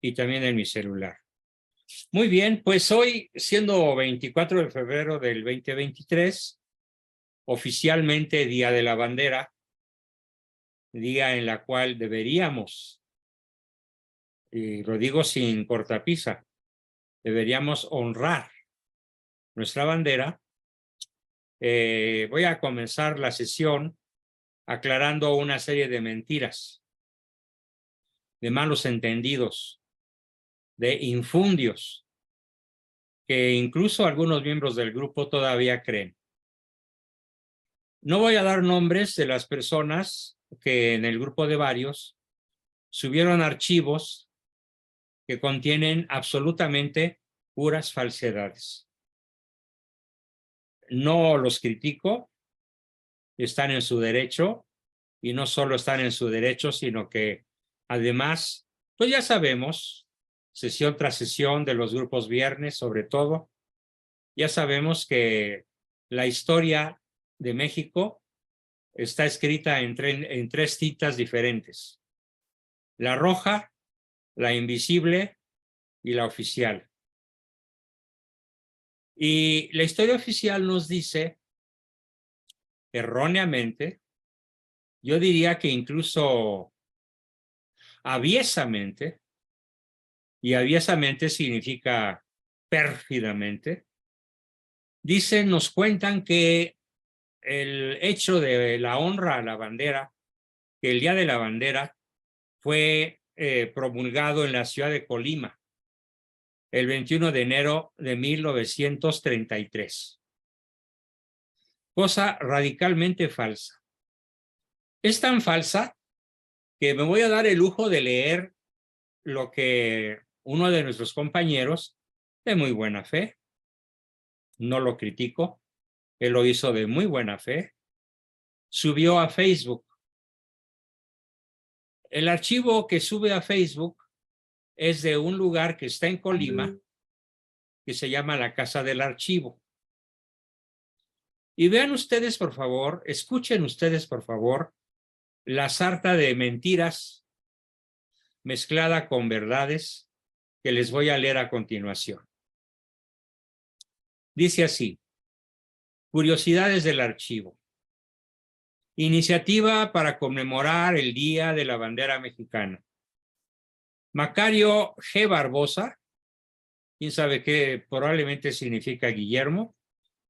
y también en mi celular. Muy bien, pues hoy, siendo 24 de febrero del 2023, oficialmente Día de la Bandera, día en la cual deberíamos, y lo digo sin cortapisa, deberíamos honrar nuestra bandera. Voy a comenzar la sesión aclarando una serie de mentiras, de malos entendidos, de infundios, que incluso algunos miembros del grupo todavía creen. No voy a dar nombres de las personas que en el grupo de varios subieron archivos que contienen absolutamente puras falsedades. No los critico, están en su derecho, y no solo están en su derecho, sino que además, pues ya sabemos, sesión tras sesión de los grupos viernes sobre todo, ya sabemos que la historia de México está escrita en tres citas diferentes: la roja, la invisible y la oficial. Y la historia oficial nos dice, erróneamente, yo diría que incluso aviesamente, y aviesamente significa pérfidamente, dicen, nos cuentan que el hecho de la honra a la bandera, que el Día de la Bandera fue promulgado en la ciudad de Colima el 21 de enero de 1933. Cosa radicalmente falsa. Es tan falsa que me voy a dar el lujo de leer lo que uno de nuestros compañeros, de muy buena fe, no lo critico, él lo hizo de muy buena fe, subió a Facebook. El archivo que sube a Facebook es de un lugar que está en Colima, que se llama la Casa del Archivo. Y vean ustedes, por favor, escuchen ustedes, por favor, la sarta de mentiras mezclada con verdades que les voy a leer a continuación. Dice así: curiosidades del archivo. Iniciativa para conmemorar el Día de la Bandera Mexicana. Macario G. Barbosa, quién sabe qué probablemente significa Guillermo,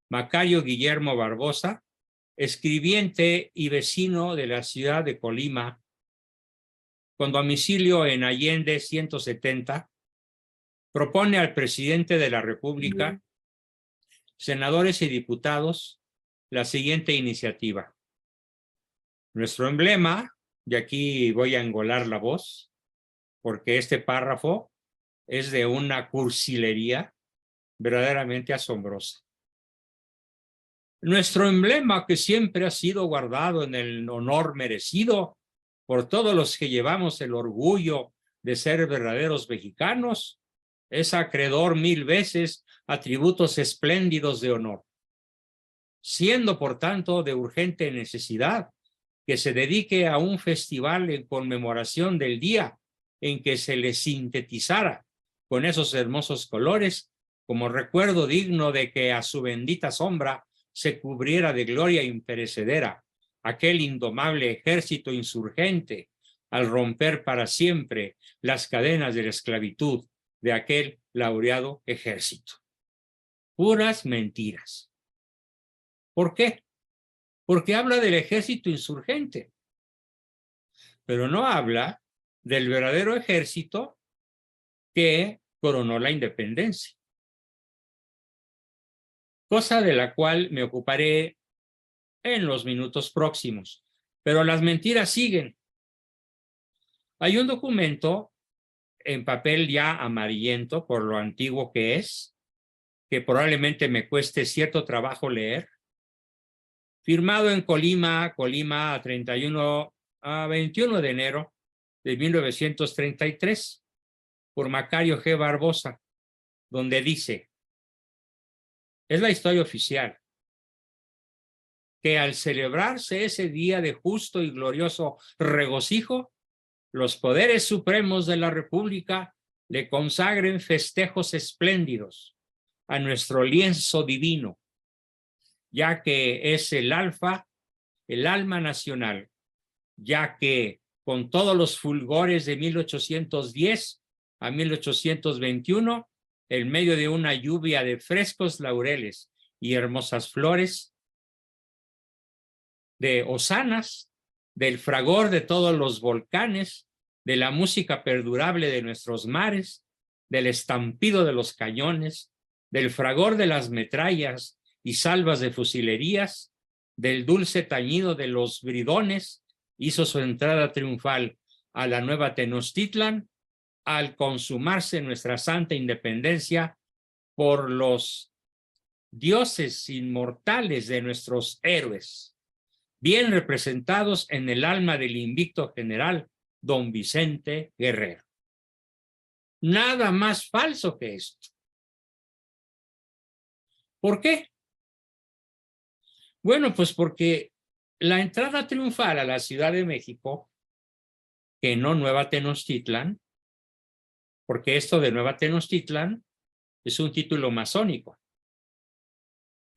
Macario Guillermo Barbosa, escribiente y vecino de la ciudad de Colima, con domicilio en Allende 170, propone al presidente de la República, senadores y diputados, la siguiente iniciativa. Nuestro emblema, y aquí voy a engolar la voz, porque este párrafo es de una cursilería verdaderamente asombrosa. Nuestro emblema, que siempre ha sido guardado en el honor merecido por todos los que llevamos el orgullo de ser verdaderos mexicanos, es acreedor 1000 veces a tributos espléndidos de honor, siendo por tanto de urgente necesidad que se dedique a un festival en conmemoración del día en que se le sintetizara con esos hermosos colores, como recuerdo digno de que a su bendita sombra se cubriera de gloria imperecedera aquel indomable ejército insurgente al romper para siempre las cadenas de la esclavitud de aquel laureado ejército. Puras mentiras. ¿Por qué? Porque habla del ejército insurgente, pero no habla del verdadero ejército que coronó la independencia. Cosa de la cual me ocuparé en los minutos próximos. Pero las mentiras siguen. Hay un documento en papel ya amarillento por lo antiguo que es, que probablemente me cueste cierto trabajo leer, firmado en Colima a 21 de enero de 1933 por Macario G. Barbosa, donde dice, es la historia oficial, que al celebrarse ese día de justo y glorioso regocijo, los poderes supremos de la República le consagren festejos espléndidos a nuestro lienzo divino, ya que es el alfa, el alma nacional, ya que con todos los fulgores de 1810 a 1821, en medio de una lluvia de frescos laureles y hermosas flores, de hosanas, del fragor de todos los volcanes, de la música perdurable de nuestros mares, del estampido de los cañones, del fragor de las metrallas y salvas de fusilerías, del dulce tañido de los bridones, hizo su entrada triunfal a la nueva Tenochtitlan al consumarse nuestra santa independencia por los dioses inmortales de nuestros héroes, bien representados en el alma del invicto general don Vicente Guerrero. Nada más falso que esto. ¿Por qué? Bueno, pues porque la entrada triunfal a la Ciudad de México, que no Nueva Tenochtitlan, porque esto de Nueva Tenochtitlan es un título masónico.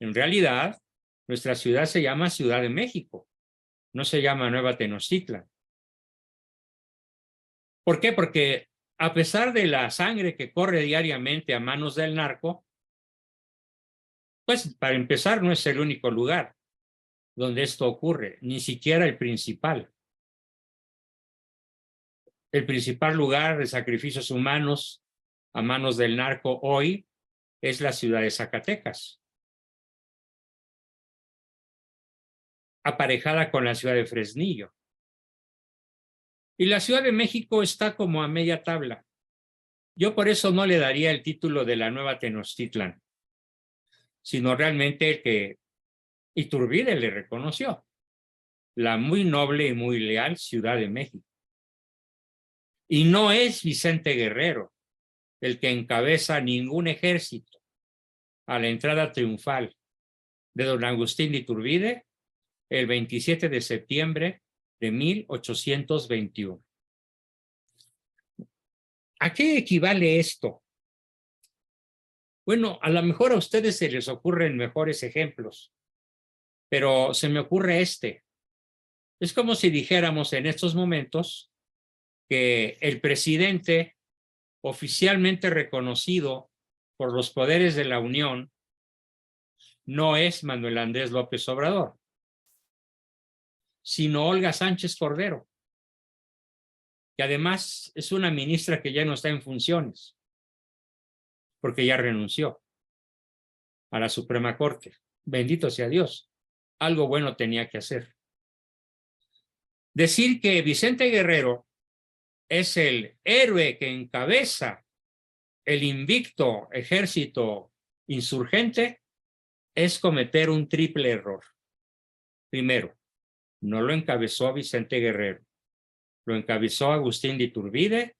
En realidad, nuestra ciudad se llama Ciudad de México, no se llama Nueva Tenochtitlan. ¿Por qué? Porque a pesar de la sangre que corre diariamente a manos del narco, pues para empezar no es el único lugar donde esto ocurre, ni siquiera el principal. El principal lugar de sacrificios humanos a manos del narco hoy es la ciudad de Zacatecas, aparejada con la ciudad de Fresnillo. Y la Ciudad de México está como a media tabla. Yo por eso no le daría el título de la Nueva Tenochtitlan, sino realmente el que Iturbide le reconoció, la muy noble y muy leal Ciudad de México. Y no es Vicente Guerrero el que encabeza ningún ejército a la entrada triunfal de don Agustín de Iturbide el 27 de septiembre de 1821. ¿A qué equivale esto? Bueno, a lo mejor a ustedes se les ocurren mejores ejemplos, pero se me ocurre este. Es como si dijéramos en estos momentos que el presidente oficialmente reconocido por los poderes de la Unión no es Manuel Andrés López Obrador, sino Olga Sánchez Cordero, que además es una ministra que ya no está en funciones, porque ya renunció a la Suprema Corte. Bendito sea Dios, algo bueno tenía que hacer. Decir que Vicente Guerrero es el héroe que encabeza el invicto ejército insurgente es cometer un triple error. Primero, no lo encabezó Vicente Guerrero, lo encabezó Agustín de Iturbide,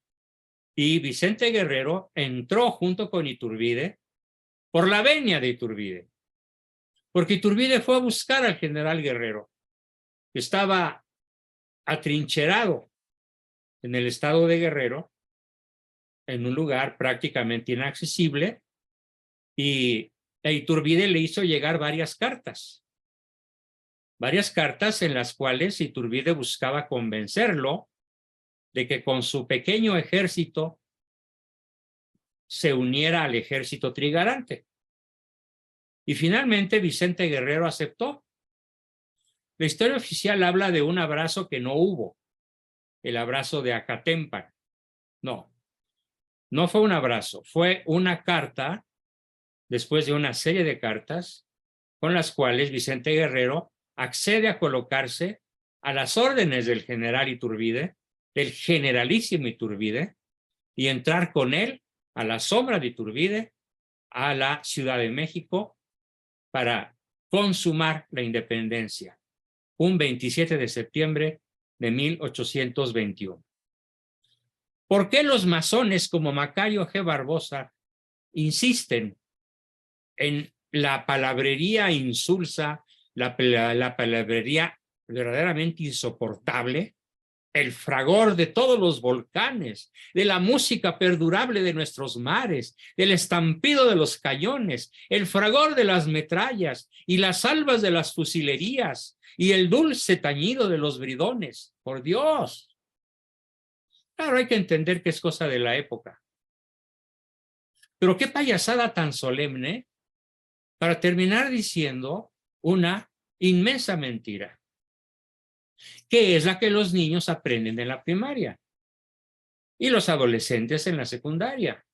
y Vicente Guerrero entró junto con Iturbide por la venia de Iturbide, porque Iturbide fue a buscar al general Guerrero, que estaba atrincherado en el estado de Guerrero, en un lugar prácticamente inaccesible, y Iturbide le hizo llegar varias cartas en las cuales Iturbide buscaba convencerlo de que con su pequeño ejército se uniera al ejército trigarante. Y finalmente Vicente Guerrero aceptó. La historia oficial habla de un abrazo que no hubo, el abrazo de Acatempan. No fue un abrazo, fue una carta, después de una serie de cartas, con las cuales Vicente Guerrero accede a colocarse a las órdenes del general Iturbide, del generalísimo Iturbide, y entrar con él a la sombra de Iturbide a la Ciudad de México para consumar la independencia, un 27 de septiembre de 1821. ¿Por qué los masones como Macario G. Barbosa insisten en la palabrería insulsa, la palabrería verdaderamente insoportable, el fragor de todos los volcanes, de la música perdurable de nuestros mares, del estampido de los cañones, el fragor de las metrallas y las salvas de las fusilerías y el dulce tañido de los bridones. Por Dios. Claro, hay que entender que es cosa de la época. Pero qué payasada tan solemne para terminar diciendo una inmensa mentira, que es la que los niños aprenden en la primaria, y los adolescentes en la secundaria,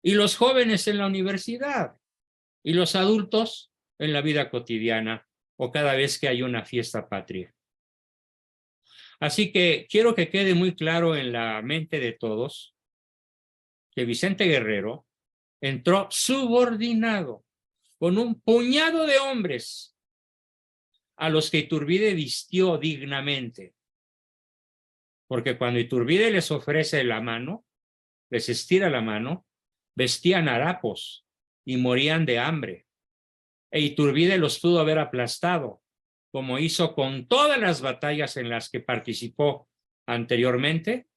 y los jóvenes en la universidad, y los adultos en la vida cotidiana o cada vez que hay una fiesta patria. Así que quiero que quede muy claro en la mente de todos que Vicente Guerrero entró subordinado con un puñado de hombres a los que Iturbide vistió dignamente. Porque cuando Iturbide les ofrece la mano, les estira la mano, vestían harapos y morían de hambre. E Iturbide los pudo haber aplastado, como hizo con todas las batallas en las que participó anteriormente,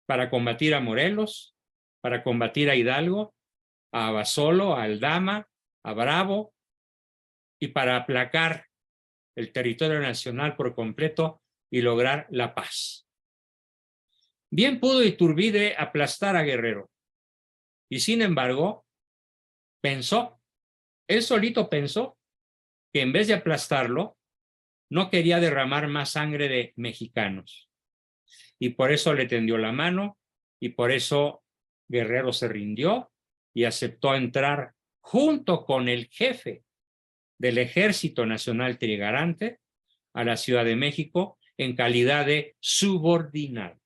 para combatir a Morelos, para combatir a Hidalgo, a Abasolo, a Aldama, a Bravo, y para aplacar el territorio nacional por completo y lograr la paz. Bien pudo Iturbide aplastar a Guerrero, y sin embargo, él solito pensó que en vez de aplastarlo, no quería derramar más sangre de mexicanos. Y por eso le tendió la mano, y por eso Guerrero se rindió y aceptó entrar junto con el jefe del Ejército Nacional Trigarante a la Ciudad de México en calidad de subordinado.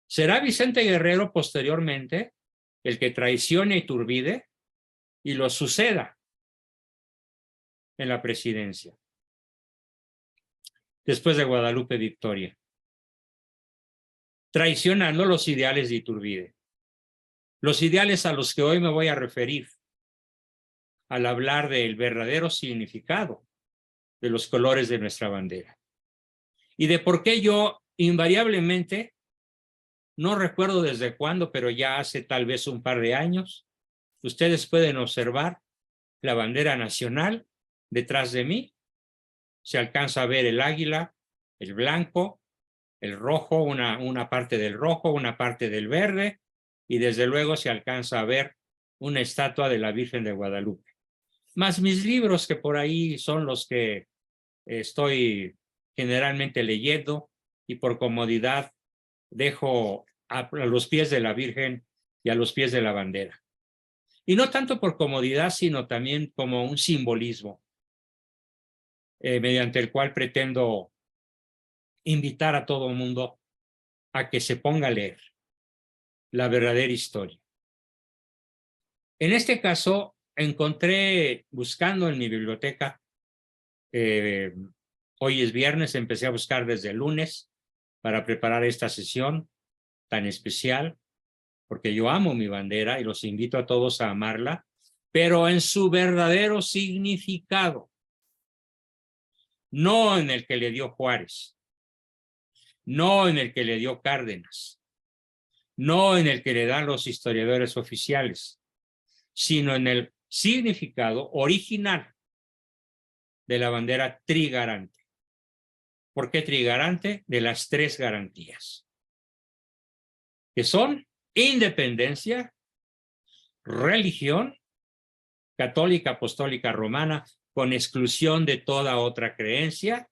Será Vicente Guerrero posteriormente el que traicione a Iturbide y lo suceda en la presidencia, después de Guadalupe Victoria, traicionando los ideales de Iturbide, los ideales a los que hoy me voy a referir al hablar del verdadero significado de los colores de nuestra bandera y de por qué yo invariablemente, no recuerdo desde cuándo, pero ya hace tal vez un par de años, ustedes pueden observar la bandera nacional detrás de mí. Se alcanza a ver el águila, el blanco, el rojo, una parte del rojo, una parte del verde, y desde luego se alcanza a ver una estatua de la Virgen de Guadalupe. Más mis libros, que por ahí son los que estoy generalmente leyendo, y por comodidad dejo a los pies de la Virgen y a los pies de la bandera. Y no tanto por comodidad, sino también como un simbolismo, mediante el cual pretendo invitar a todo el mundo a que se ponga a leer la verdadera historia. En este caso, encontré, buscando en mi biblioteca, hoy es viernes, empecé a buscar desde el lunes para preparar esta sesión tan especial, porque yo amo mi bandera y los invito a todos a amarla, pero en su verdadero significado, no en el que le dio Juárez, no en el que le dio Cárdenas, no en el que le dan los historiadores oficiales, sino en el significado original de la bandera trigarante. ¿Por qué trigarante? De las tres garantías, que son independencia, religión, católica, apostólica, romana, con exclusión de toda otra creencia,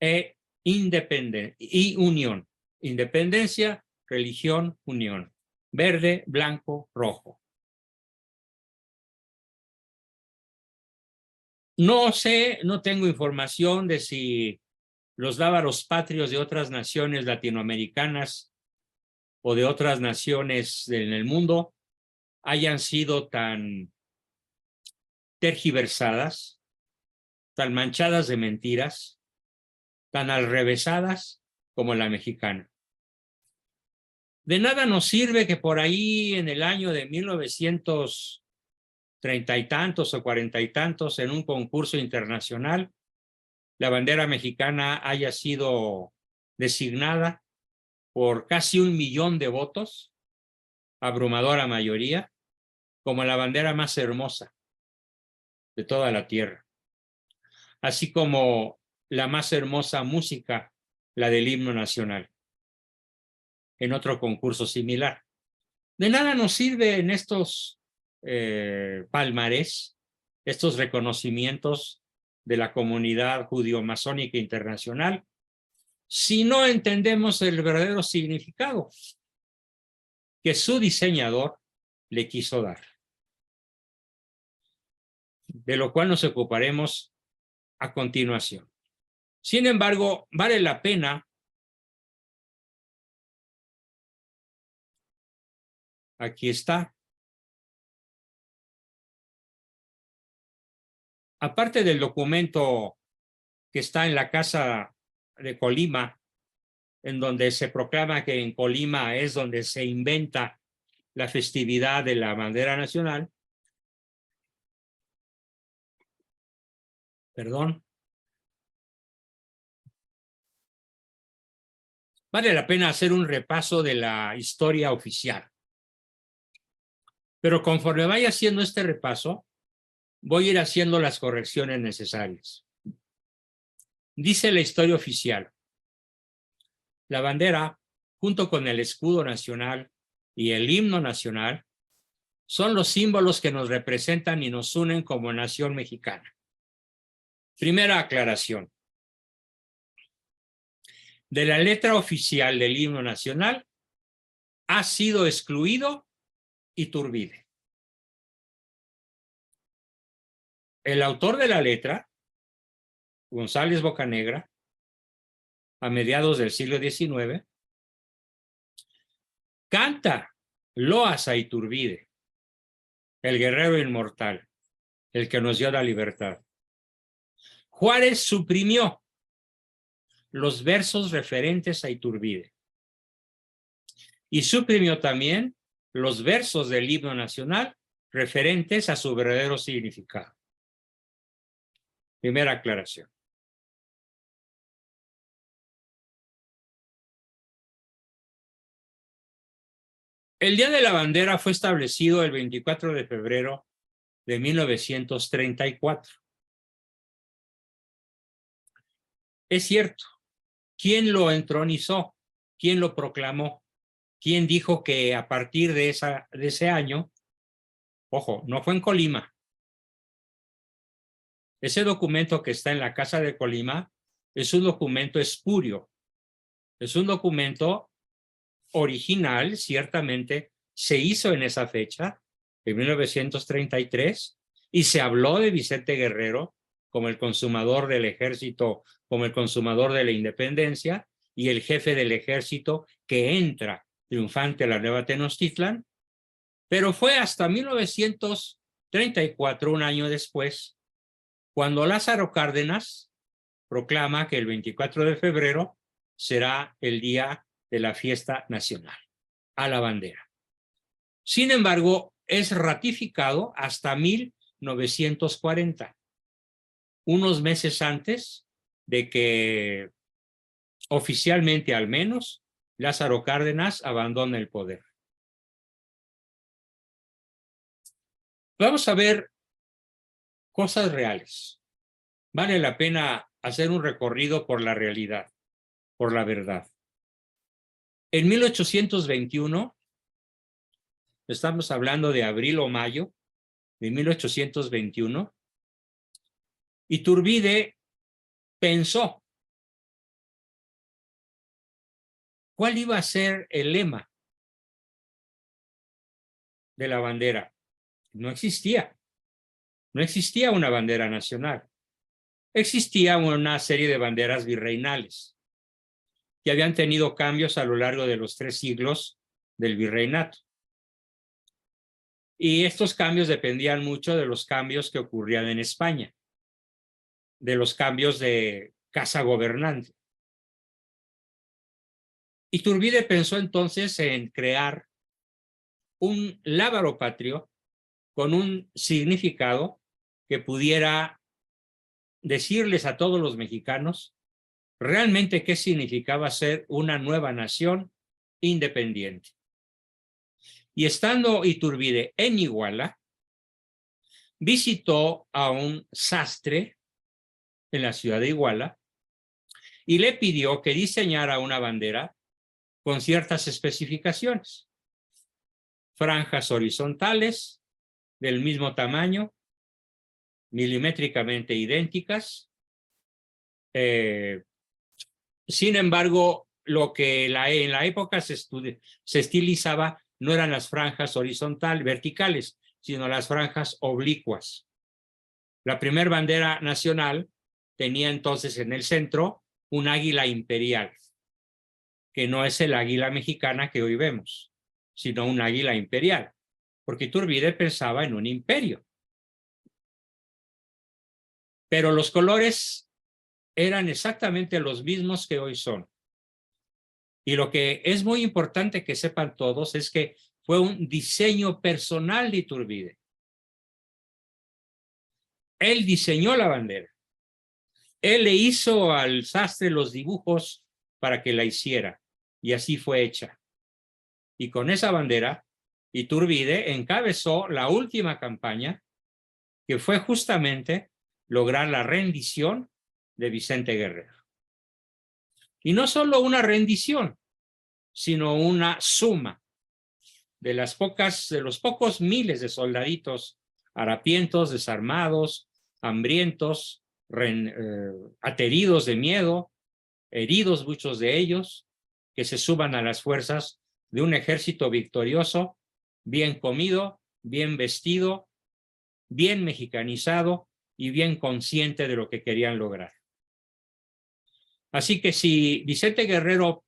e independencia y unión. Independencia, religión, unión. Verde, blanco, rojo. No sé, no tengo información de si los lábaros patrios de otras naciones latinoamericanas o de otras naciones en el mundo hayan sido tan tergiversadas, tan manchadas de mentiras, tan alrevesadas como la mexicana. De nada nos sirve que por ahí en el año de 30 y tantos o 40 y tantos en un concurso internacional, la bandera mexicana haya sido designada por casi 1 millón de votos, abrumadora mayoría, como la bandera más hermosa de toda la tierra, así como la más hermosa música, la del himno nacional, en otro concurso similar. De nada nos sirve en estos palmarés, estos reconocimientos de la comunidad judío-masónica internacional, si no entendemos el verdadero significado que su diseñador le quiso dar, de lo cual nos ocuparemos a continuación. Sin embargo, vale la pena aquí está. Aparte del documento que está en la Casa de Colima, en donde se proclama que en Colima es donde se inventa la festividad de la bandera nacional, perdón, vale la pena hacer un repaso de la historia oficial. Pero conforme vaya haciendo este repaso, voy a ir haciendo las correcciones necesarias. Dice la historia oficial: la bandera, junto con el escudo nacional y el himno nacional, son los símbolos que nos representan y nos unen como nación mexicana. Primera aclaración. De la letra oficial del himno nacional ha sido excluido Iturbide. El autor de la letra, González Bocanegra, a mediados del siglo XIX, canta loas a Iturbide, el guerrero inmortal, el que nos dio la libertad. Juárez suprimió los versos referentes a Iturbide y suprimió también los versos del himno nacional referentes a su verdadero significado. Primera aclaración. El Día de la Bandera fue establecido el 24 de febrero de 1934. Es cierto, ¿quién lo entronizó? ¿Quién lo proclamó? ¿Quién dijo que a partir de ese año, ojo, no fue en Colima? Ese documento que está en la Casa de Colima es un documento espurio, es un documento original, ciertamente se hizo en esa fecha, en 1933, y se habló de Vicente Guerrero como el consumador del ejército, como el consumador de la independencia, y el jefe del ejército que entra triunfante a la Nueva Tenochtitlan, pero fue hasta 1934, un año después, cuando Lázaro Cárdenas proclama que el 24 de febrero será el día de la fiesta nacional, a la bandera. Sin embargo, es ratificado hasta 1940, unos meses antes de que oficialmente al menos Lázaro Cárdenas abandone el poder. Vamos a ver cosas reales. Vale la pena hacer un recorrido por la realidad, por la verdad. En 1821, estamos hablando de abril o mayo de 1821, Iturbide pensó cuál iba a ser el lema de la bandera. No existía. No existía una bandera nacional. Existía una serie de banderas virreinales que habían tenido cambios a lo largo de los 3 siglos del virreinato. Y estos cambios dependían mucho de los cambios que ocurrían en España, de los cambios de casa gobernante. Iturbide pensó entonces en crear un lábaro patrio con un significado que pudiera decirles a todos los mexicanos realmente qué significaba ser una nueva nación independiente. Y estando Iturbide en Iguala, visitó a un sastre en la ciudad de Iguala y le pidió que diseñara una bandera con ciertas especificaciones. Franjas horizontales del mismo tamaño, milimétricamente idénticas. Sin embargo, lo que en la época se estilizaba no eran las franjas verticales, sino las franjas oblicuas. La primera bandera nacional tenía entonces en el centro un águila imperial, que no es el águila mexicana que hoy vemos, sino un águila imperial, porque Iturbide pensaba en un imperio. Pero los colores eran exactamente los mismos que hoy son. Y lo que es muy importante que sepan todos es que fue un diseño personal de Iturbide. Él diseñó la bandera. Él le hizo al sastre los dibujos para que la hiciera. Y así fue hecha. Y con esa bandera, Iturbide encabezó la última campaña, que fue justamente lograr la rendición de Vicente Guerrero. Y no solo una rendición, sino una suma de los pocos miles de soldaditos harapientos, desarmados, hambrientos, ateridos de miedo, heridos muchos de ellos, que se suban a las fuerzas de un ejército victorioso, bien comido, bien vestido, bien mexicanizado y bien consciente de lo que querían lograr. Así que si Vicente Guerrero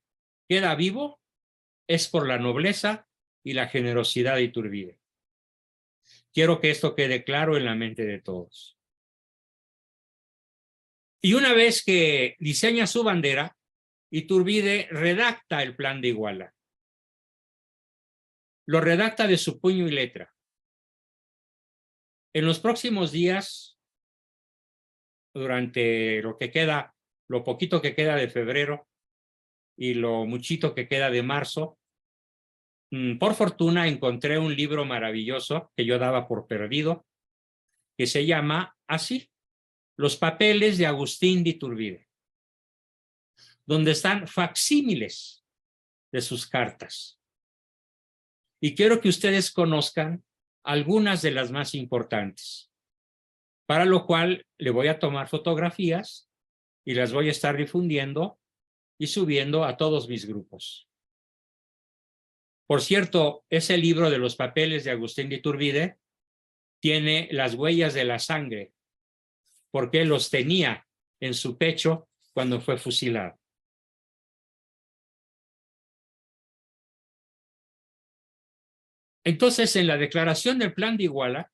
queda vivo, es por la nobleza y la generosidad de Iturbide. Quiero que esto quede claro en la mente de todos. Y una vez que diseña su bandera, Iturbide redacta el plan de Iguala. Lo redacta de su puño y letra. En los próximos días, durante lo poquito que queda de febrero y lo muchito que queda de marzo, por fortuna encontré un libro maravilloso que yo daba por perdido, que se llama así, Los papeles de Agustín de Iturbide, donde están facsímiles de sus cartas. Y quiero que ustedes conozcan algunas de las más importantes, para lo cual le voy a tomar fotografías y las voy a estar difundiendo y subiendo a todos mis grupos. Por cierto, ese libro de los papeles de Agustín de Iturbide tiene las huellas de la sangre, porque él los tenía en su pecho cuando fue fusilado. Entonces, en la declaración del Plan de Iguala,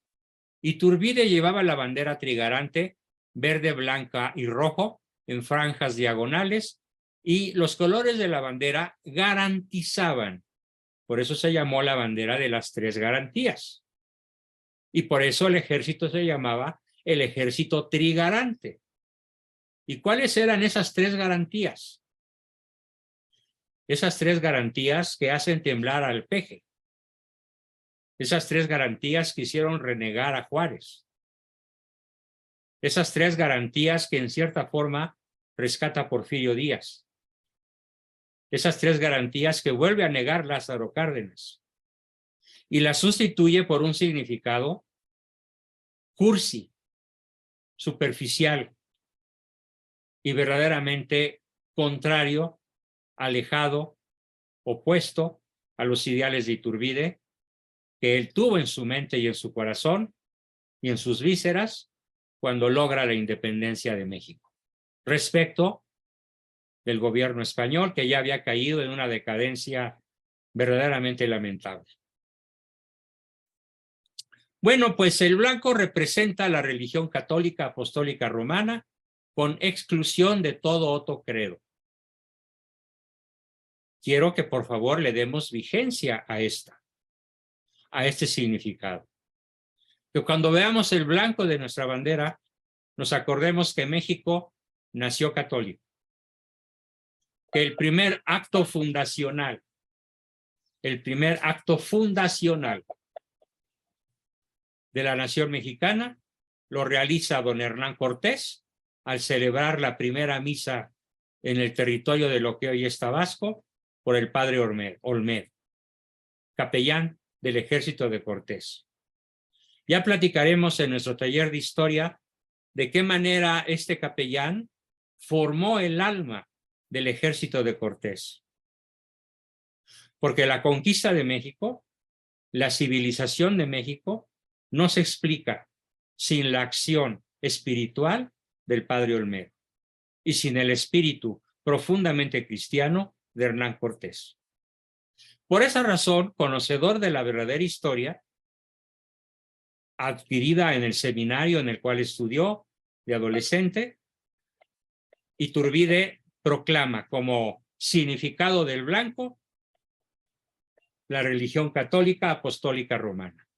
Iturbide llevaba la bandera trigarante, verde, blanca y rojo, en franjas diagonales, y los colores de la bandera garantizaban. Por eso se llamó la bandera de las tres garantías. Y por eso el ejército se llamaba el ejército trigarante. ¿Y cuáles eran esas tres garantías? Esas tres garantías que hacen temblar al peje. Esas tres garantías que hicieron renegar a Juárez. Esas tres garantías que en cierta forma rescata Porfirio Díaz. Esas tres garantías que vuelve a negar Lázaro Cárdenas. Y las sustituye por un significado cursi, superficial y verdaderamente contrario, alejado, opuesto a los ideales de Iturbide, que él tuvo en su mente y en su corazón y en sus vísceras cuando logra la independencia de México, respecto del gobierno español, que ya había caído en una decadencia verdaderamente lamentable. Bueno, pues el blanco representa la religión católica apostólica romana con exclusión de todo otro credo. Quiero que por favor le demos vigencia a este significado. Que cuando veamos el blanco de nuestra bandera, nos acordemos que México nació católico. Que el primer acto fundacional de la nación mexicana lo realiza don Hernán Cortés al celebrar la primera misa en el territorio de lo que hoy es Tabasco por el padre Olmed, capellán del ejército de Cortés. Ya platicaremos en nuestro taller de historia de qué manera este capellán formó el alma del ejército de Cortés. Porque la conquista de México, la civilización de México, no se explica sin la acción espiritual del padre Olmedo y sin el espíritu profundamente cristiano de Hernán Cortés. Por esa razón, conocedor de la verdadera historia, adquirida en el seminario en el cual estudió de adolescente, Iturbide proclama como significado del blanco la religión católica apostólica romana,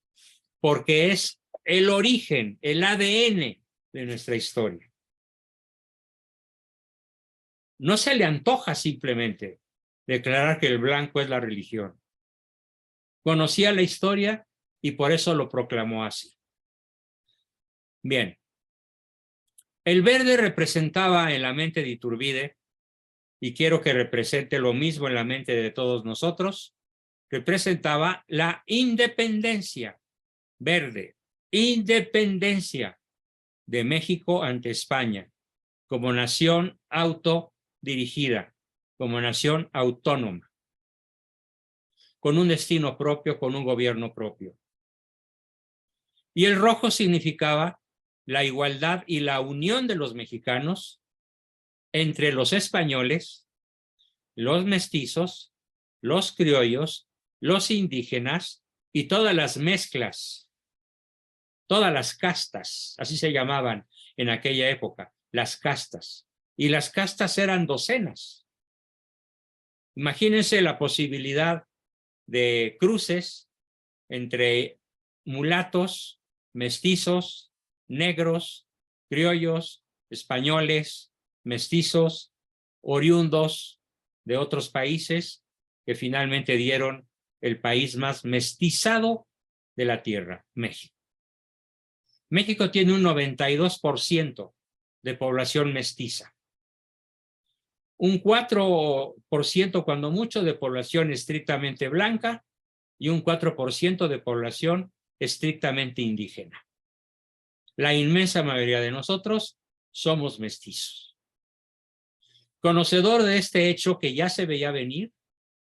porque es el origen, el ADN de nuestra historia. No se le antoja simplemente declarar que el blanco es la religión. Conocía la historia y por eso lo proclamó así. Bien. El verde representaba en la mente de Iturbide, y quiero que represente lo mismo en la mente de todos nosotros, representaba la independencia verde, independencia de México ante España, como nación autodirigida, como nación autónoma, con un destino propio, con un gobierno propio. Y el rojo significaba la igualdad y la unión de los mexicanos entre los españoles, los mestizos, los criollos, los indígenas y todas las mezclas, todas las castas, así se llamaban en aquella época, las castas. Y las castas eran docenas. Imagínense la posibilidad de cruces entre mulatos, mestizos, negros, criollos, españoles, mestizos, oriundos de otros países que finalmente dieron el país más mestizado de la tierra, México. México tiene un 92% de población mestiza. Un 4% cuando mucho de población estrictamente blanca y un 4% de población estrictamente indígena. La inmensa mayoría de nosotros somos mestizos. Conocedor de este hecho que ya se veía venir,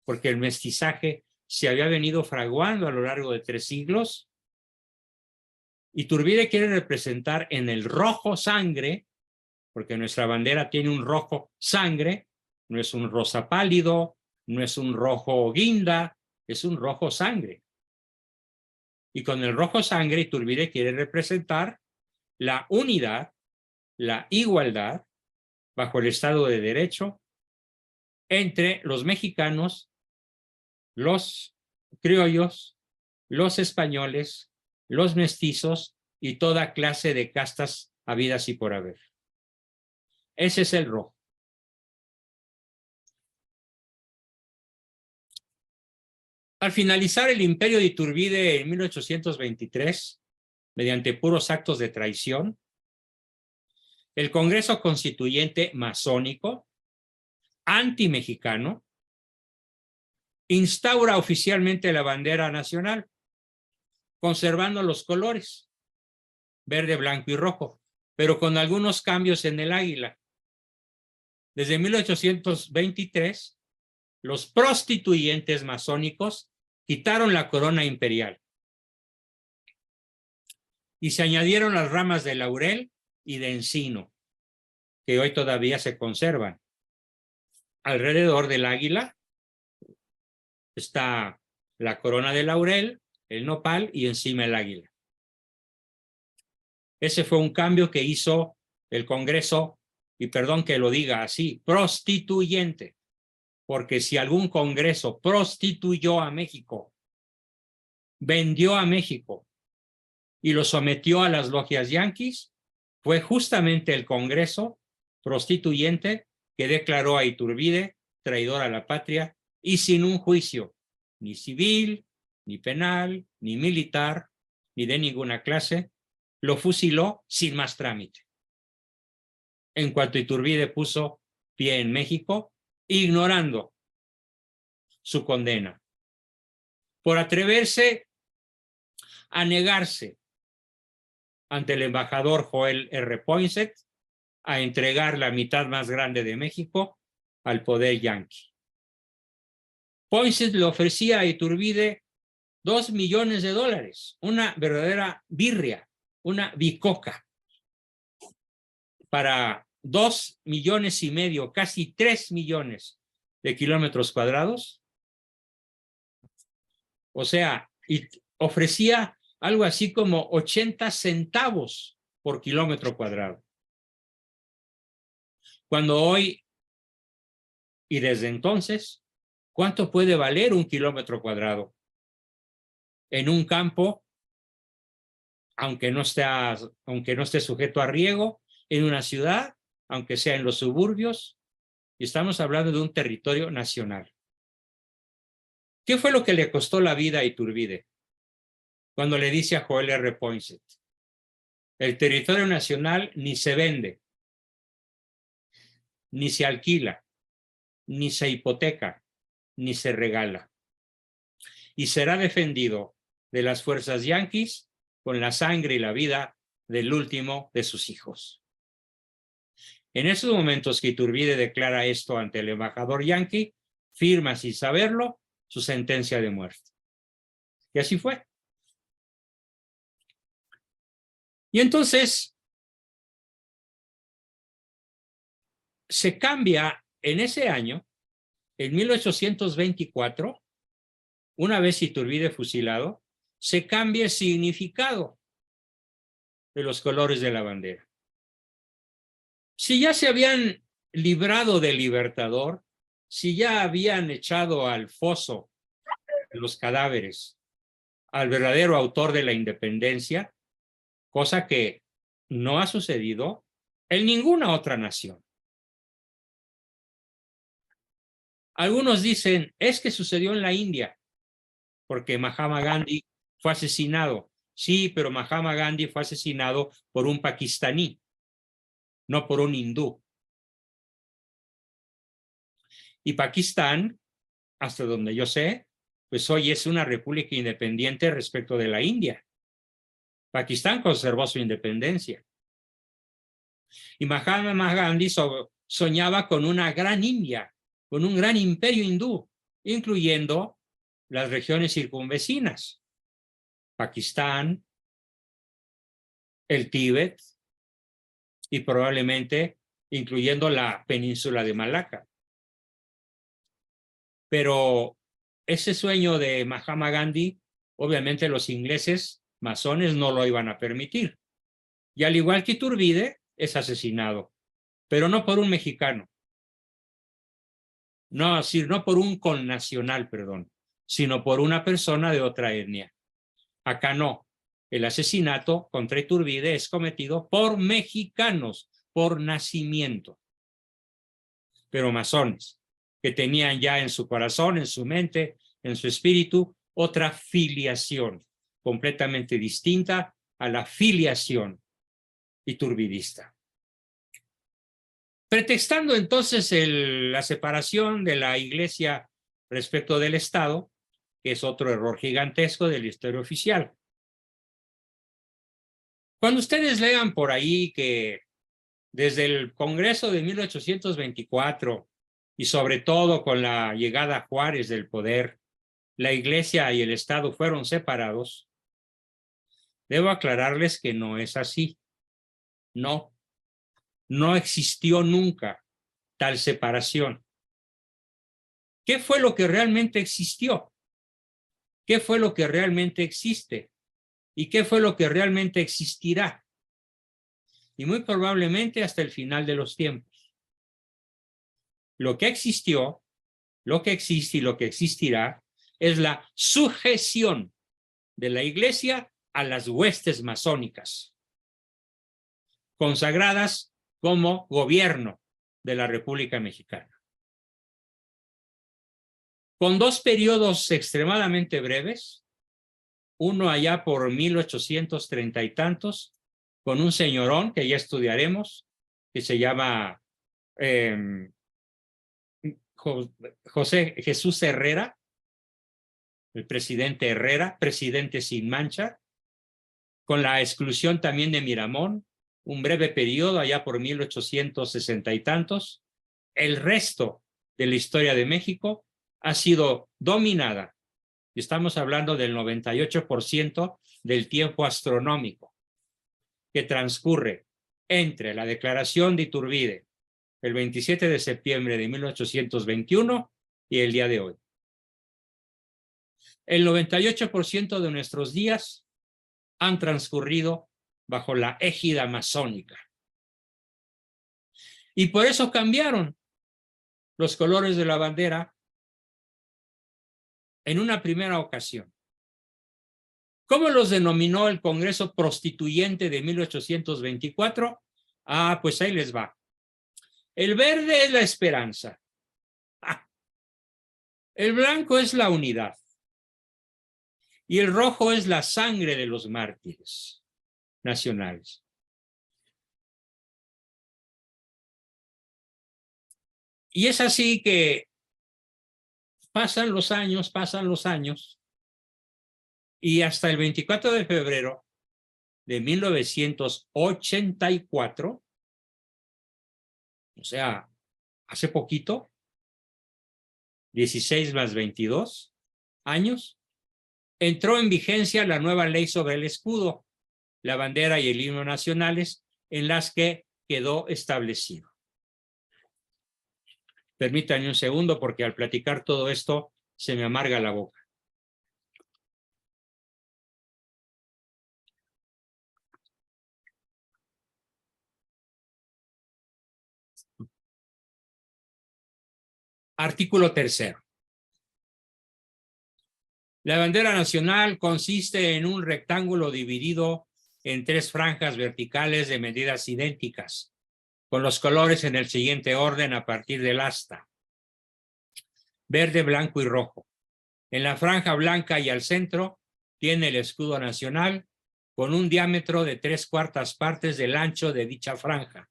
porque el mestizaje se había venido fraguando a lo largo de 3 siglos, Iturbide quiere representar en el rojo sangre, porque nuestra bandera tiene un rojo sangre, no es un rosa pálido, no es un rojo guinda, es un rojo sangre. Y con el rojo sangre Iturbide quiere representar la unidad, la igualdad, bajo el Estado de Derecho, entre los mexicanos, los criollos, los españoles, los mestizos y toda clase de castas habidas y por haber. Ese es el rojo. Al finalizar el imperio de Iturbide en 1823, mediante puros actos de traición, el Congreso Constituyente masónico, anti-mexicano, instaura oficialmente la bandera nacional, conservando los colores, verde, blanco y rojo, pero con algunos cambios en el águila. Desde 1823, los prostituyentes masónicos quitaron la corona imperial y se añadieron las ramas de laurel y de encino, que hoy todavía se conservan. Alrededor del águila está la corona de laurel, el nopal y encima el águila. Ese fue un cambio que hizo el Congreso, y perdón que lo diga así, prostituyente, porque si algún Congreso prostituyó a México, vendió a México y lo sometió a las logias yanquis, fue justamente el Congreso prostituyente que declaró a Iturbide traidor a la patria y sin un juicio, ni civil, ni penal, ni militar, ni de ninguna clase, lo fusiló sin más trámite. En cuanto Iturbide puso pie en México, ignorando su condena, por atreverse a negarse ante el embajador Joel R. Poinsett a entregar la mitad más grande de México al poder yanqui. Poinsett le ofrecía a Iturbide $2 millones, una verdadera birria, una bicoca, para 2,5 millones, casi 3 millones de kilómetros cuadrados. O sea, y ofrecía algo así como 80 centavos por kilómetro cuadrado. Cuando hoy, y desde entonces, ¿cuánto puede valer un kilómetro cuadrado? En un campo, aunque no esté sujeto a riego, en una ciudad, aunque sea en los suburbios, y estamos hablando de un territorio nacional. ¿Qué fue lo que le costó la vida a Iturbide? Cuando le dice a Joel R. Poinsett, el territorio nacional ni se vende, ni se alquila, ni se hipoteca, ni se regala. Y será defendido de las fuerzas yanquis con la sangre y la vida del último de sus hijos. En esos momentos que Iturbide declara esto ante el embajador yanqui, firma sin saberlo su sentencia de muerte. Y así fue. Y entonces se cambia en ese año, en 1824, una vez Iturbide fusilado, se cambia el significado de los colores de la bandera. Si ya se habían librado del Libertador, si ya habían echado al foso los cadáveres al verdadero autor de la independencia, cosa que no ha sucedido en ninguna otra nación. Algunos dicen, es que sucedió en la India, porque Mahatma Gandhi fue asesinado. Sí, pero Mahatma Gandhi fue asesinado por un pakistaní, no por un hindú. Y Pakistán, hasta donde yo sé, pues hoy es una república independiente respecto de la India. Pakistán conservó su independencia. Y Mahatma Gandhi soñaba con una gran India, con un gran imperio hindú, incluyendo las regiones circunvecinas, Pakistán, el Tíbet y probablemente incluyendo la península de Malaca. Pero ese sueño de Mahatma Gandhi, obviamente los ingleses masones no lo iban a permitir. Y al igual que Iturbide, es asesinado, pero no por un mexicano. No por un connacional, perdón, sino por una persona de otra etnia. Acá no. El asesinato contra Iturbide es cometido por mexicanos, por nacimiento, pero masones, que tenían ya en su corazón, en su mente, en su espíritu, otra filiación completamente distinta a la filiación iturbidista. Pretextando entonces la separación de la Iglesia respecto del Estado, que es otro error gigantesco de la historia oficial. Cuando ustedes lean por ahí que desde el Congreso de 1824 y sobre todo con la llegada a Juárez del poder, la Iglesia y el Estado fueron separados, debo aclararles que no es así. No existió nunca tal separación. ¿Qué fue lo que realmente existió? ¿Qué fue lo que realmente existe? ¿Y qué fue lo que realmente existirá? Y muy probablemente hasta el final de los tiempos. Lo que existió, lo que existe y lo que existirá es la sujeción de la Iglesia a las huestes masónicas, consagradas como gobierno de la República Mexicana. Con dos periodos extremadamente breves, uno allá por 1830 y tantos, con un señorón que ya estudiaremos, que se llama José Jesús Herrera, el presidente Herrera, presidente sin mancha, con la exclusión también de Miramón, un breve periodo allá por 1860 y tantos. El resto de la historia de México ha sido dominada, y estamos hablando del 98% del tiempo astronómico que transcurre entre la declaración de Iturbide el 27 de septiembre de 1821 y el día de hoy. El 98% de nuestros días han transcurrido bajo la égida masónica. Y por eso cambiaron los colores de la bandera en una primera ocasión. ¿Cómo los denominó el Congreso Prostituyente de 1824? Ah, pues ahí les va. El verde es la esperanza. El blanco es la unidad. Y el rojo es la sangre de los mártires nacionales. Y es así que pasan los años, y hasta el 24 de febrero de 1984, o sea, hace poquito, 16 más 22 años, entró en vigencia la nueva ley sobre el escudo, la bandera y el himno nacionales, en las que quedó establecido. Permítanme un segundo, porque al platicar todo esto se me amarga la boca. Artículo 3. La bandera nacional consiste en un rectángulo dividido en 3 franjas verticales de medidas idénticas, con los colores en el siguiente orden a partir del asta: verde, blanco y rojo. En la franja blanca y al centro tiene el escudo nacional, con un diámetro de 3/4 partes del ancho de dicha franja.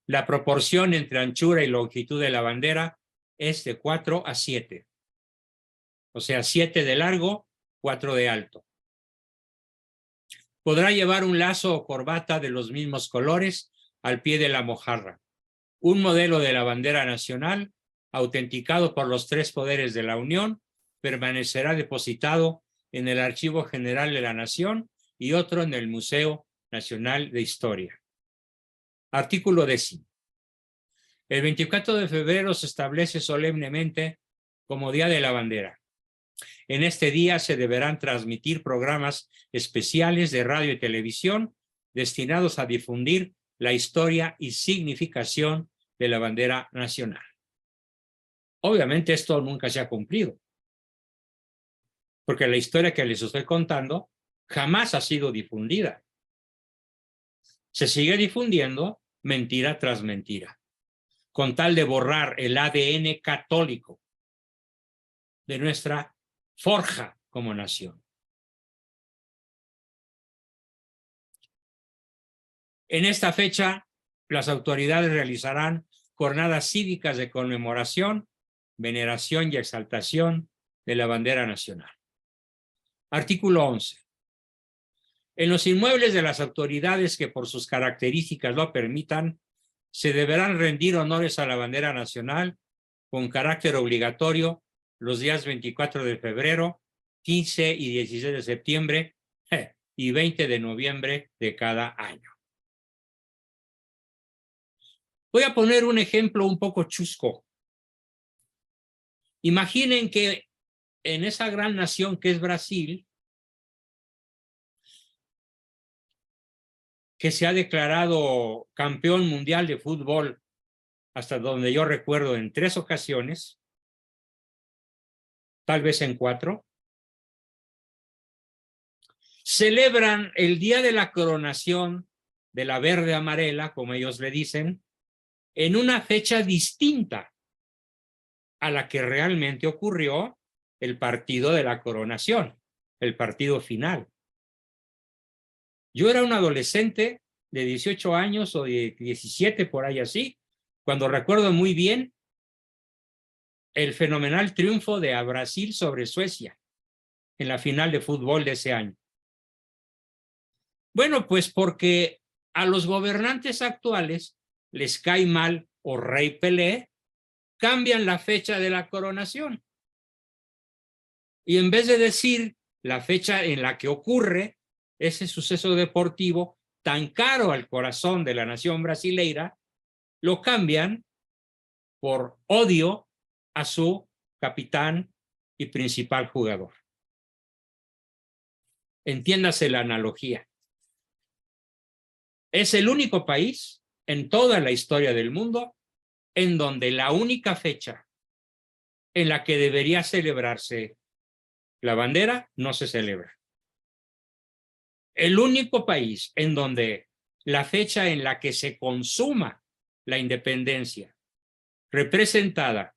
La proporción entre anchura y longitud de la bandera es de 4 a 7. O sea, 7 de largo, 4 de alto. Podrá llevar un lazo o corbata de los mismos colores al pie de la mojarra. Un modelo de la bandera nacional, autenticado por los 3 poderes de la Unión, permanecerá depositado en el Archivo General de la Nación y otro en el Museo Nacional de Historia. Artículo 10. El 24 de febrero se establece solemnemente como Día de la Bandera. En este día se deberán transmitir programas especiales de radio y televisión destinados a difundir la historia y significación de la bandera nacional. Obviamente esto nunca se ha cumplido, porque la historia que les estoy contando jamás ha sido difundida. Se sigue difundiendo mentira tras mentira, con tal de borrar el ADN católico de nuestra forja como nación. En esta fecha, las autoridades realizarán jornadas cívicas de conmemoración, veneración y exaltación de la bandera nacional. Artículo 11. En los inmuebles de las autoridades que por sus características lo permitan, se deberán rendir honores a la bandera nacional con carácter obligatorio los días 24 de febrero, 15 y 16 de septiembre y 20 de noviembre de cada año. Voy a poner un ejemplo un poco chusco. Imaginen que en esa gran nación que es Brasil, que se ha declarado campeón mundial de fútbol hasta donde yo recuerdo en 3 ocasiones, tal vez en 4. celebran el día de la coronación de la verde amarela, como ellos le dicen, en una fecha distinta a la que realmente ocurrió el partido de la coronación, el partido final. Yo era un adolescente de 18 años o de 17, por ahí así, cuando recuerdo muy bien el fenomenal triunfo de Brasil sobre Suecia en la final de fútbol de ese año. Bueno, pues porque a los gobernantes actuales les cae mal o Rey Pelé, cambian la fecha de la coronación. Y en vez de decir la fecha en la que ocurre ese suceso deportivo tan caro al corazón de la nación brasileira, lo cambian por odio a su capitán y principal jugador. Entiéndase la analogía. Es el único país en toda la historia del mundo en donde la única fecha en la que debería celebrarse la bandera no se celebra. El único país en donde la fecha en la que se consuma la independencia, representada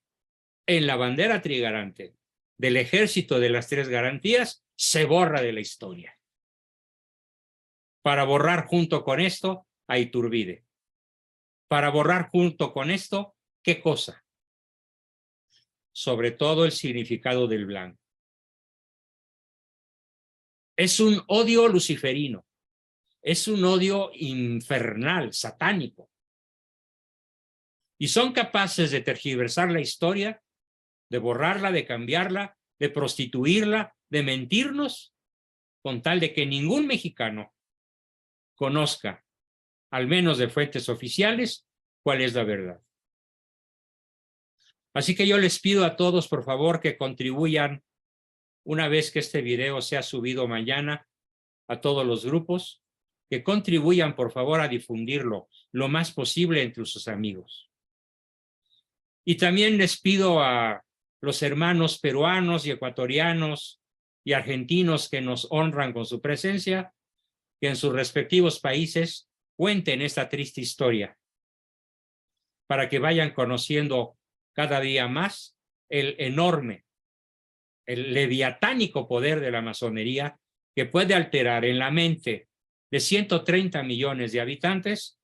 en la bandera trigarante del Ejército de las Tres Garantías, se borra de la historia. Para borrar junto con esto a Iturbide. Para borrar junto con esto, ¿qué cosa? Sobre todo el significado del blanco. Es un odio luciferino, es un odio infernal, satánico. Y son capaces de tergiversar la historia, de borrarla, de cambiarla, de prostituirla, de mentirnos, con tal de que ningún mexicano conozca, al menos de fuentes oficiales, cuál es la verdad. Así que yo les pido a todos, por favor, que contribuyan, una vez que este video sea subido mañana, a todos los grupos, que contribuyan, por favor, a difundirlo lo más posible entre sus amigos. Y también les pido a los hermanos peruanos y ecuatorianos y argentinos que nos honran con su presencia, que en sus respectivos países cuenten esta triste historia, para que vayan conociendo cada día más el enorme, el leviatánico poder de la masonería, que puede alterar en la mente de 130 millones de habitantes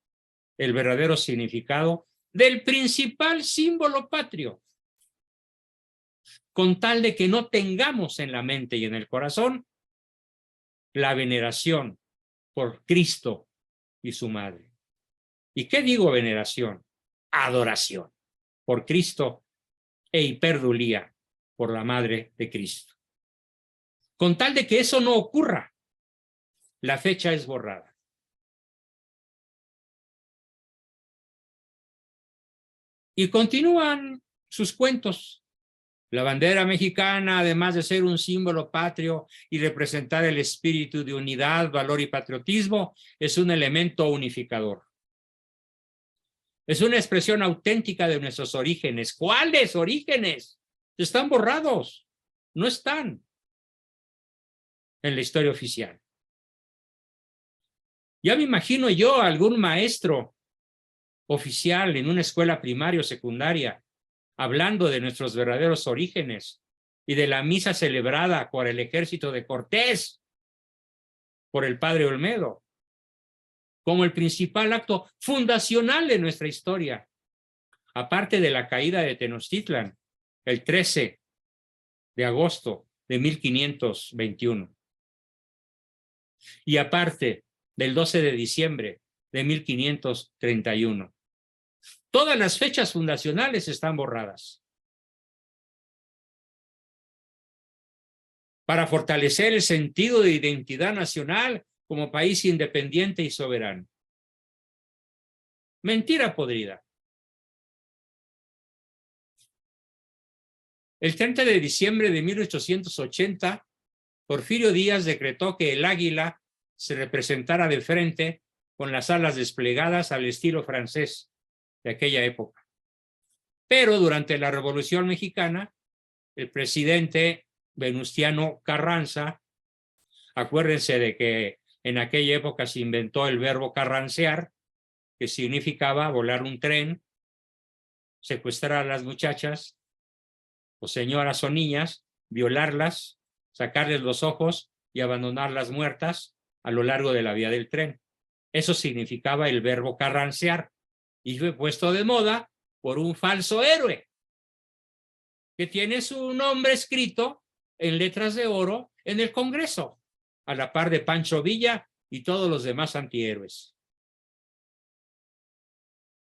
el verdadero significado del principal símbolo patrio, con tal de que no tengamos en la mente y en el corazón la veneración por Cristo y su madre. ¿Y qué digo veneración? Adoración por Cristo e hiperdulía por la madre de Cristo. Con tal de que eso no ocurra, la fecha es borrada. Y continúan sus cuentos. La bandera mexicana, además de ser un símbolo patrio y representar el espíritu de unidad, valor y patriotismo, es un elemento unificador. Es una expresión auténtica de nuestros orígenes. ¿Cuáles orígenes? Están borrados. No están en la historia oficial. Ya me imagino yo a algún maestro oficial en una escuela primaria o secundaria hablando de nuestros verdaderos orígenes y de la misa celebrada por el ejército de Cortés, por el padre Olmedo, como el principal acto fundacional de nuestra historia, aparte de la caída de Tenochtitlan, el 13 de agosto de 1521. Y aparte del 12 de diciembre de 1531. Todas las fechas fundacionales están borradas. Para fortalecer el sentido de identidad nacional como país independiente y soberano. Mentira podrida. El 30 de diciembre de 1880, Porfirio Díaz decretó que el águila se representara de frente con las alas desplegadas al estilo francés de aquella época. Pero durante la Revolución Mexicana, el presidente Venustiano Carranza Acuérdense de que en aquella época se inventó el verbo carrancear, que significaba volar un tren, secuestrar a las muchachas, o señoras o niñas, violarlas, sacarles los ojos y abandonarlas muertas a lo largo de la vía del tren. Eso significaba el verbo carrancear y fue puesto de moda por un falso héroe que tiene su nombre escrito en letras de oro en el Congreso, a la par de Pancho Villa y todos los demás antihéroes,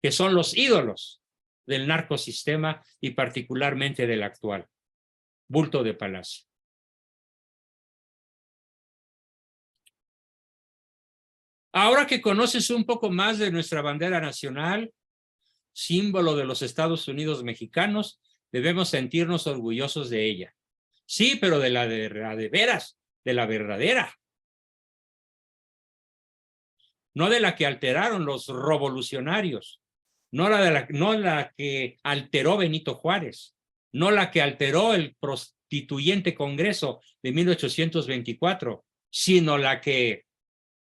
que son los ídolos del narcosistema y particularmente del actual, Bulto de Palacio. Ahora que conoces un poco más de nuestra bandera nacional, símbolo de los Estados Unidos mexicanos, debemos sentirnos orgullosos de ella. Sí, pero de veras, de la verdadera. No de la que alteraron los revolucionarios, no la que alteró Benito Juárez, no la que alteró el prostituyente Congreso de 1824, sino la que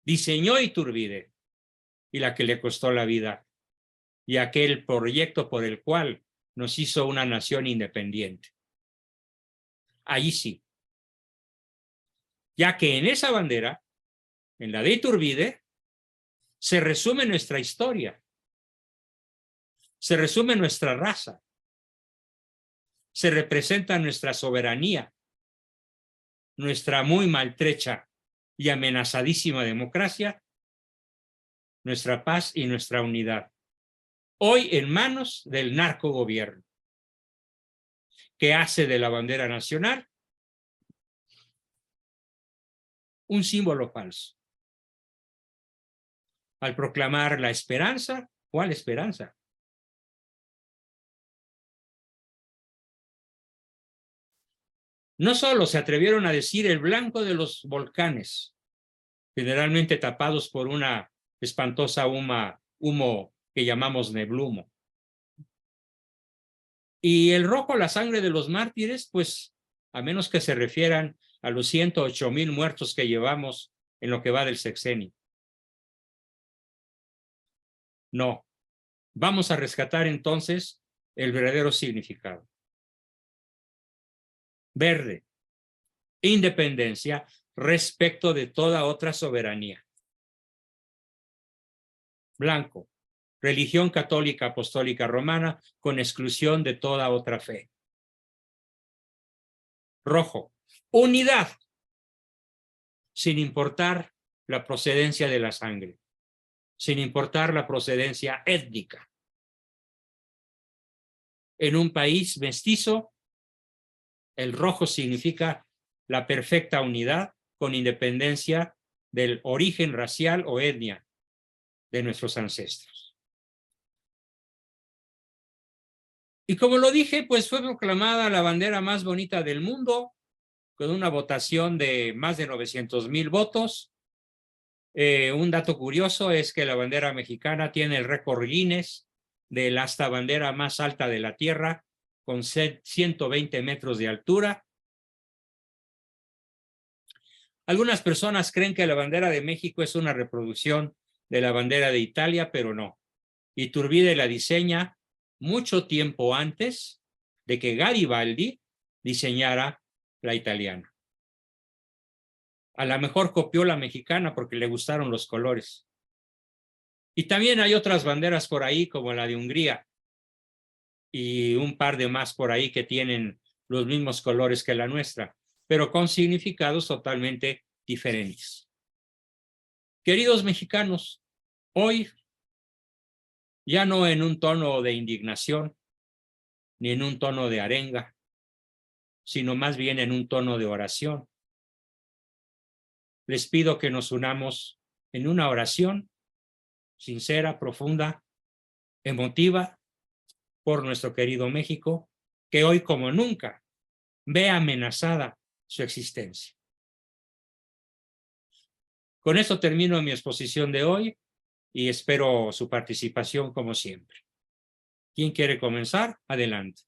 diseñó Iturbide y la que le costó la vida, y aquel proyecto por el cual nos hizo una nación independiente. Ahí sí. Ya que en esa bandera, en la de Iturbide, se resume nuestra historia, se resume nuestra raza, se representa nuestra soberanía, nuestra muy maltrecha y amenazadísima democracia, nuestra paz y nuestra unidad. Hoy en manos del narcogobierno, que hace de la bandera nacional un símbolo falso. Al proclamar la esperanza, ¿cuál esperanza? No solo se atrevieron a decir el blanco de los volcanes, generalmente tapados por una espantosa humo que llamamos neblumo. Y el rojo, la sangre de los mártires, pues a menos que se refieran a los 108,000 muertos que llevamos en lo que va del sexenio. No, vamos a rescatar entonces el verdadero significado. Verde, independencia respecto de toda otra soberanía. Blanco, religión católica apostólica romana con exclusión de toda otra fe. Rojo, unidad, sin importar la procedencia de la sangre, sin importar la procedencia étnica. En un país mestizo, el rojo significa la perfecta unidad con independencia del origen racial o etnia de nuestros ancestros. Y como lo dije, pues fue proclamada la bandera más bonita del mundo con una votación de más de 900,000 votos. Un dato curioso es que la bandera mexicana tiene el récord Guinness de la asta bandera más alta de la Tierra, con 120 metros de altura. Algunas personas creen que la bandera de México es una reproducción de la bandera de Italia, pero no. Iturbide la diseña mucho tiempo antes de que Garibaldi diseñara la italiana. A lo mejor copió la mexicana porque le gustaron los colores. Y también hay otras banderas por ahí, como la de Hungría, y un par de más por ahí que tienen los mismos colores que la nuestra, pero con significados totalmente diferentes. Queridos mexicanos, hoy, ya no en un tono de indignación, ni en un tono de arenga, sino más bien en un tono de oración, les pido que nos unamos en una oración sincera, profunda, emotiva, por nuestro querido México, que hoy como nunca ve amenazada su existencia. Con esto termino mi exposición de hoy y espero su participación como siempre. ¿Quién quiere comenzar? Adelante.